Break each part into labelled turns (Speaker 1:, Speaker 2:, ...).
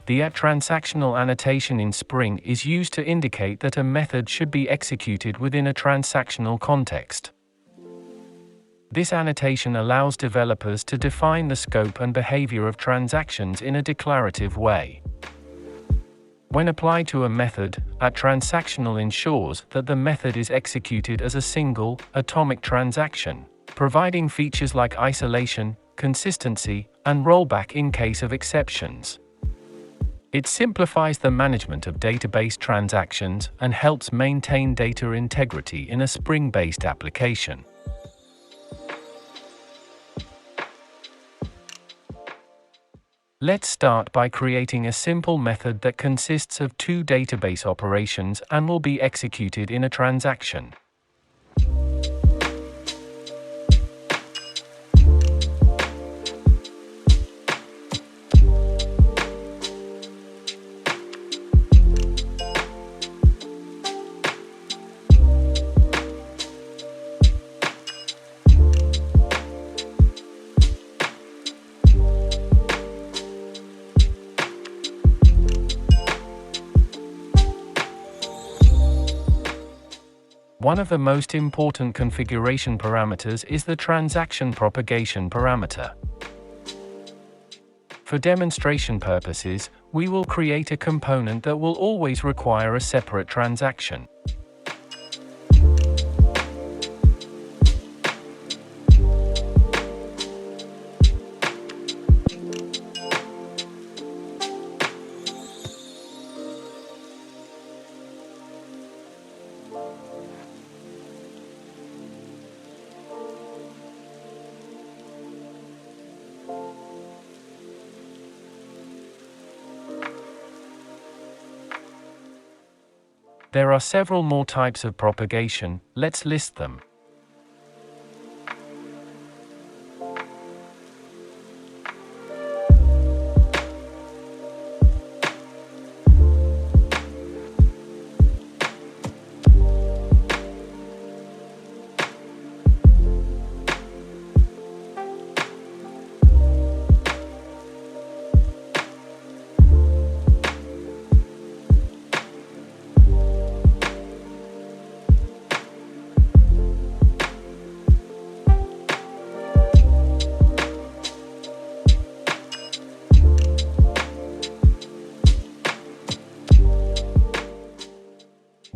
Speaker 1: The transactional annotation in Spring is used to indicate that a method should be executed within a transactional context. This annotation allows developers to define the scope and behavior of transactions in a declarative way. When applied to a method, transactional ensures that the method is executed as a single, atomic transaction, providing features like isolation, consistency, and rollback in case of exceptions. It simplifies the management of database transactions and helps maintain data integrity in a Spring-based application. Let's start by creating a simple method that consists of two database operations and will be executed in a transaction. One of the most important configuration parameters is the transaction propagation parameter. For demonstration purposes, we will create a component that will always require a separate transaction. There are several more types of propagation, let's list them.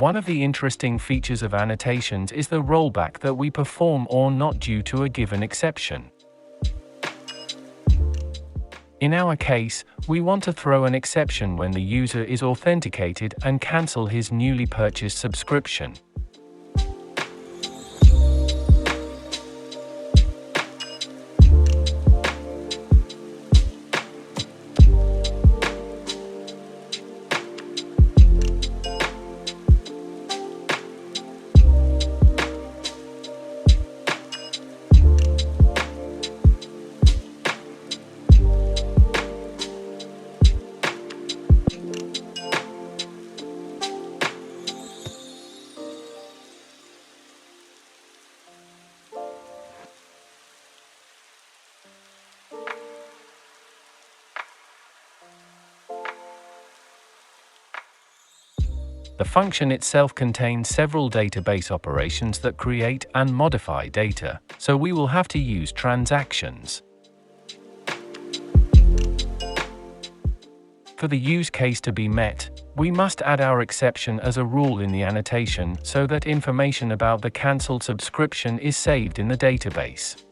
Speaker 1: One of the interesting features of annotations is the rollback that we perform or not due to a given exception. In our case, we want to throw an exception when the user is authenticated and cancel his newly purchased subscription. The function itself contains several database operations that create and modify data, so we will have to use transactions. For the use case to be met, we must add our exception as a rule in the annotation so that information about the cancelled subscription is saved in the database.